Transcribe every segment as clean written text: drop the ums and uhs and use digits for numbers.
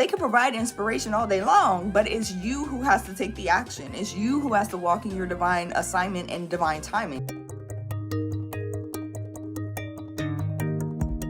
They can provide inspiration all day long, but it's you who has to take the action. It's you who has to walk in your divine assignment and divine timing.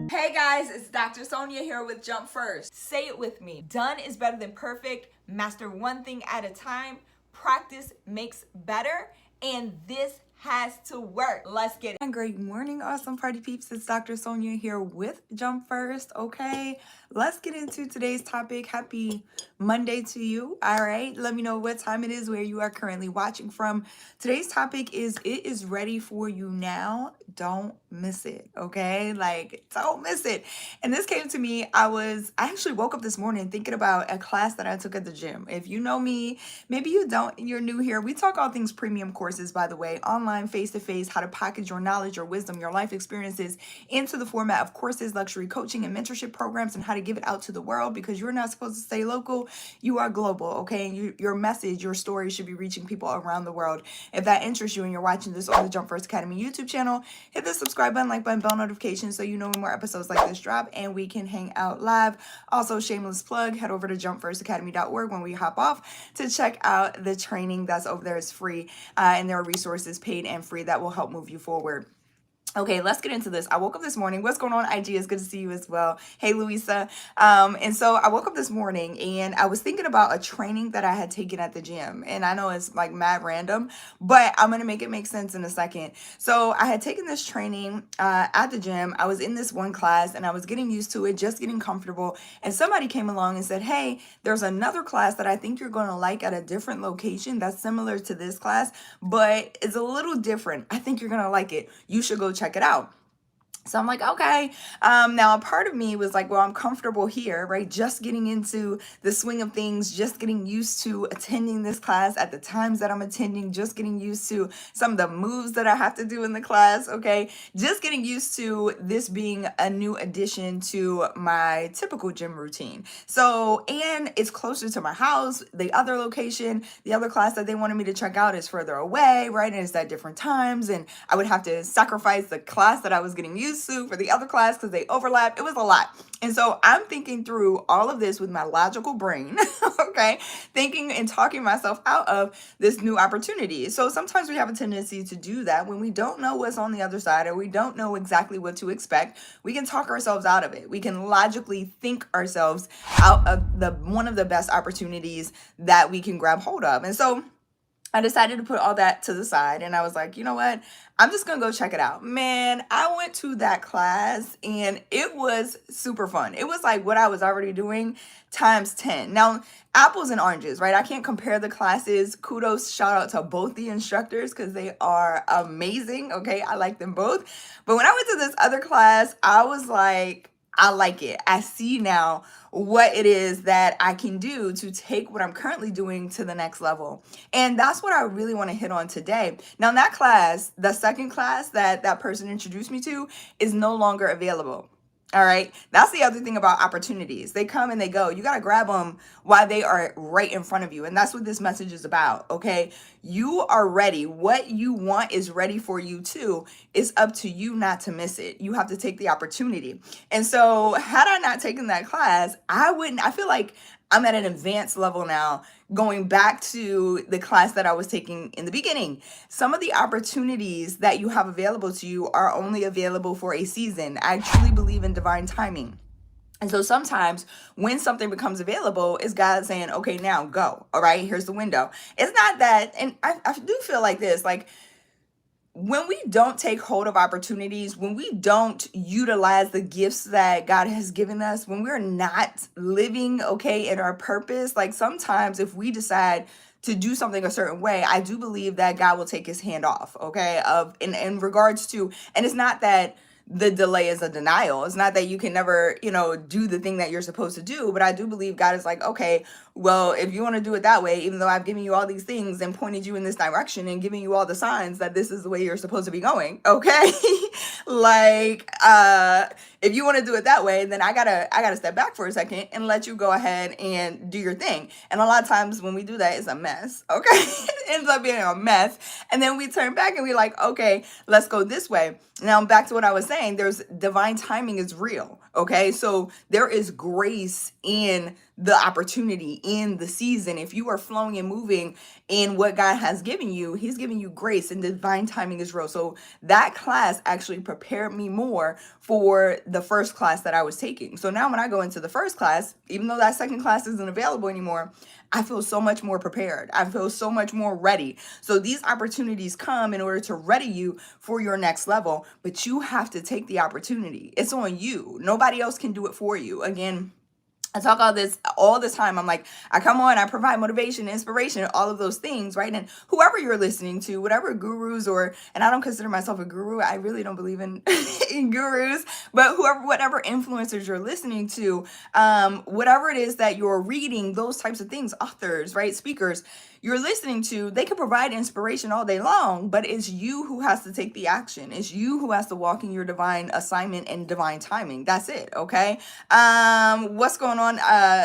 Hey guys, it's Dr. Sonia here with Jump First. Say it with me. Done is better than perfect. Master one thing at a time. Practice makes better. And this has to work. Let's get it. Great morning, awesome party peeps. It's Dr. Sonia here with Jump First. Okay, let's get into today's topic. Happy Monday to you. All right, let me know what time it is, where you are currently watching from. Today's topic is it is ready for you now. Don't miss it. Okay, like don't miss it. And this came to me. I actually woke up this morning thinking about a class that I took at the gym. If you know me, maybe you don't, you're new here. We talk all things premium courses, by the way, online, face-to-face, how to package your knowledge, your wisdom, your life experiences into the format of courses, luxury coaching, and mentorship programs, and how to give it out to the world, because you're not supposed to stay local. You are global, okay? And your message, your story should be reaching people around the world. If that interests you and you're watching this on the Jump First Academy YouTube channel, hit the subscribe button, like button, bell notifications so you know when more episodes like this drop and we can hang out live. Also, shameless plug, head over to jumpfirstacademy.org when we hop off to check out the training that's over there. It's free, and there are resources, paid and free, that will help move you forward. Okay, let's get into this. I woke up this morning. What's going on, IG? It's good to see you as well. Hey, Louisa. And so I woke up this morning and I was thinking about a training that I had taken at the gym. And I know it's like mad random, but I'm going to make it make sense in a second. So I had taken this training at the gym. I was in this one class and I was getting used to it, just getting comfortable. And somebody came along and said, hey, there's another class that I think you're going to like at a different location that's similar to this class, but it's a little different. I think you're going to like it. You should go check it out. So I'm like, okay. Now a part of me was like, well, I'm comfortable here, right? Just getting into the swing of things, just getting used to attending this class at the times that I'm attending, just getting used to some of the moves that I have to do in the class, okay? Just getting used to this being a new addition to my typical gym routine. So, and it's closer to my house. The other location, the other class that they wanted me to check out is further away, right? And it's at different times, and I would have to sacrifice the class that I was getting used to for the other class because they overlap. It was a lot. And so I'm thinking through all of this with my logical brain, okay? Thinking and talking myself out of this new opportunity. So sometimes we have a tendency to do that when we don't know what's on the other side or we don't know exactly what to expect. We can talk ourselves out of it. We can logically think ourselves out of one of the best opportunities that we can grab hold of. And so I decided to put all that to the side and I was like, you know what? I'm just going to go check it out. Man, I went to that class and it was super fun. It was like what I was already doing times 10. Now, apples and oranges, right? I can't compare the classes. Kudos, shout out to both the instructors because they are amazing. Okay, I like them both. But when I went to this other class, I was like, I like it. I see now what it is that I can do to take what I'm currently doing to the next level. And that's what I really want to hit on today. Now, that class, the second class that person introduced me to, is no longer available. All right. That's the other thing about opportunities. They come and they go. You got to grab them while they are right in front of you. And that's what this message is about. Okay. You are ready. What you want is ready for you too. It's up to you not to miss it. You have to take the opportunity. And so had I not taken that class, I feel like I'm at an advanced level now, going back to the class that I was taking in the beginning. Some of the opportunities that you have available to you are only available for a season. I truly believe in divine timing. And so sometimes when something becomes available, it's God saying, okay, now go. All right, here's the window. It's not that, and I do feel like this, like, when we don't take hold of opportunities, when we don't utilize the gifts that God has given us, when we're not living, okay, in our purpose, like sometimes if we decide to do something a certain way, I do believe that God will take his hand off, okay, in regards to, and it's not that the delay is a denial. It's not that you can never, do the thing that you're supposed to do, but I do believe God is like, okay, well, if you want to do it that way, even though I've given you all these things and pointed you in this direction and giving you all the signs that this is the way you're supposed to be going, okay? Like, if you want to do it that way, then I gotta step back for a second and let you go ahead and do your thing. And a lot of times when we do that, it's a mess, okay? It ends up being a mess. And then we turn back and we're like, okay, let's go this way. Now back to what I was saying, there's divine timing is real, Okay, so there is grace in the opportunity, in the season. If you are flowing and moving in what God has given you, He's giving you grace, and divine timing is real. So that class actually prepared me more for the first class that I was taking. So now when I go into the first class, even though that second class isn't available anymore, I feel so much more prepared. I feel so much more ready. So these opportunities come in order to ready you for your next level, but you have to take the opportunity. It's on you. Nobody else can do it for you. Again, I talk all this all the time. I'm like, I come on, I provide motivation, inspiration, all of those things, right? And whoever you're listening to, whatever gurus and I don't consider myself a guru. I really don't believe in, in gurus, but whatever influencers you're listening to, whatever it is that you're reading, those types of things, authors, right? Speakers, you're listening to, they can provide inspiration all day long, but it's you who has to take the action. It's you who has to walk in your divine assignment and divine timing. That's it, okay? What's going on,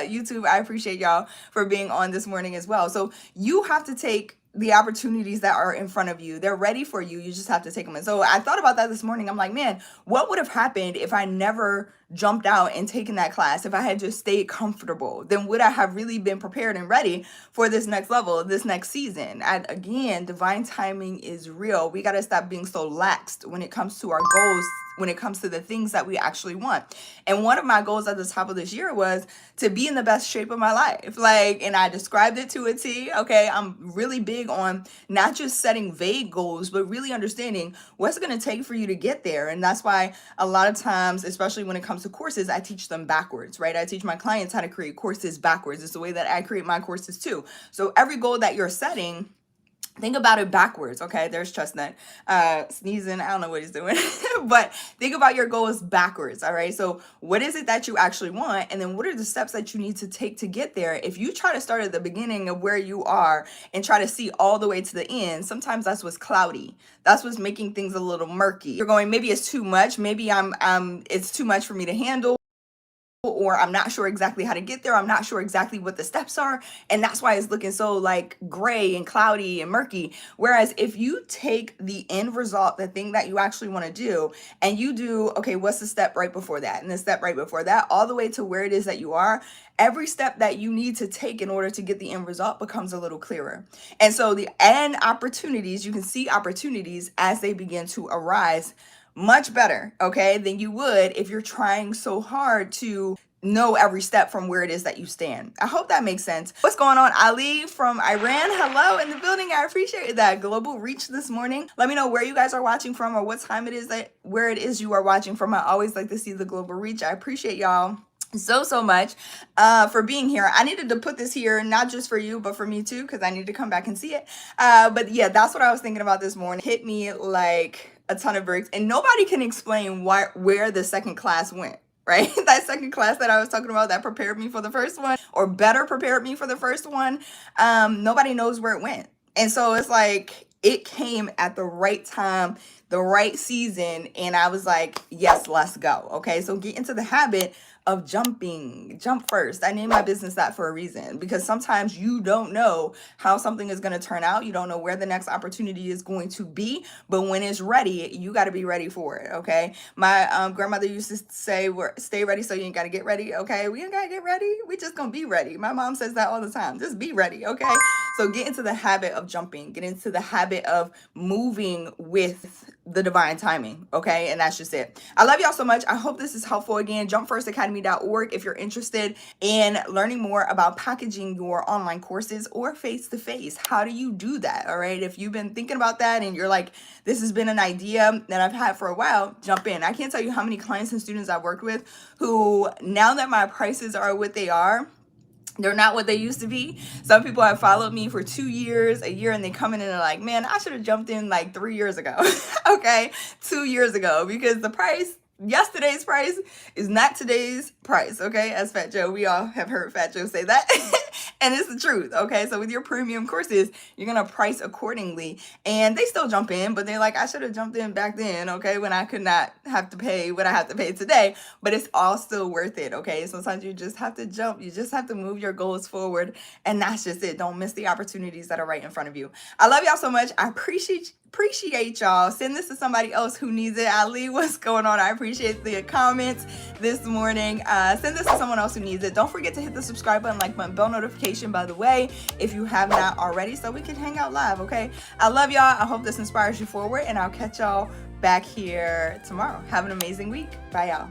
YouTube? I appreciate y'all for being on this morning as well. So you have to take the opportunities that are in front of you. They're ready for you. You just have to take them. And so I thought about that this morning. I'm like, man, what would have happened if I never jumped out and taken that class? If I had just stayed comfortable, then would I have really been prepared and ready for this next level, this next season? And again, divine timing is real. We got to stop being so laxed when it comes to our goals, when it comes to the things that we actually want. And one of my goals at the top of this year was to be in the best shape of my life. And I described it to a T. Okay. I'm really big on not just setting vague goals, but really understanding what's it going to take for you to get there. And that's why a lot of times, especially when it comes to courses, I teach them backwards, right? I teach my clients how to create courses backwards. It's the way that I create my courses too. So every goal that you're setting, think about it backwards, okay? There's Chestnut sneezing. I don't know what he's doing. But think about your goals backwards, all right? So what is it that you actually want? And then what are the steps that you need to take to get there? If you try to start at the beginning of where you are and try to see all the way to the end, sometimes that's what's cloudy. That's what's making things a little murky. You're going, maybe it's too much. Maybe it's too much for me to handle, or I'm not sure exactly how to get there. I'm not sure exactly what the steps are. And that's why it's looking so like gray and cloudy and murky. Whereas if you take the end result, the thing that you actually want to do, and you do, okay, what's the step right before that? And the step right before that, all the way to where it is that you are, every step that you need to take in order to get the end result becomes a little clearer. And so the end opportunities, you can see opportunities as they begin to arise much better, okay, than you would if you're trying so hard to know every step from where it is that you stand. I hope that makes sense. What's going on? Ali from Iran. Hello in the building. I appreciate that. Global reach this morning. Let me know where you guys are watching from or what time it is where it is you are watching from. I always like to see the global reach. I appreciate y'all so much for being here. I needed to put this here, not just for you, but for me too, because I need to come back and see it. But yeah, that's what I was thinking about this morning. Hit me like a ton of bricks, and nobody can explain where the second class went, right? That second class that I was talking about that prepared me for the first one, or better prepared me for the first one. Nobody knows where it went. And so it's like, it came at the right time, the right season. And I was like, yes, let's go. Okay. So get into the habit of jump first. I named my business that for a reason, because sometimes you don't know how something is going to turn out. You don't know where the next opportunity is going to be, but when it's ready, you got to be ready for it. Okay. My grandmother used to say, stay ready so you ain't got to get ready. Okay. We ain't got to get ready. We just going to be ready. My mom says that all the time. Just be ready. Okay. So get into the habit of jumping, get into the habit of moving with the divine timing. Okay. And that's just it. I love y'all so much. I hope this is helpful. Again, jumpfirstacademy.org if you're interested in learning more about packaging your online courses or face-to-face. How do you do that? All right. If you've been thinking about that and you're like, this has been an idea that I've had for a while, jump in. I can't tell you how many clients and students I've worked with who, now that my prices are what they are, they're not what they used to be. Some people have followed me for 2 years, a year, and they come in and they're like, man, I should have jumped in like 3 years ago. Okay, 2 years ago, because the price, yesterday's price is not today's price. Okay, as Fat Joe, we all have heard Fat Joe say that. And it's the truth. Okay, so with your premium courses, you're gonna price accordingly, and they still jump in, but they're like, I should have jumped in back then, okay, when I could not have to pay what I have to pay today. But it's all still worth it. Okay, sometimes you just have to jump, you just have to move your goals forward, and that's just it. Don't miss the opportunities that are right in front of you. I love y'all so much. I appreciate Appreciate y'all. Send this to somebody else who needs it. Ali, what's going on? I appreciate the comments this morning. Send this to someone else who needs it. Don't forget to hit the subscribe button, like button, bell notification, by the way, if you have not already, so we can hang out live, okay? I love y'all. I hope this inspires you forward, and I'll catch y'all back here tomorrow. Have an amazing week. Bye, y'all.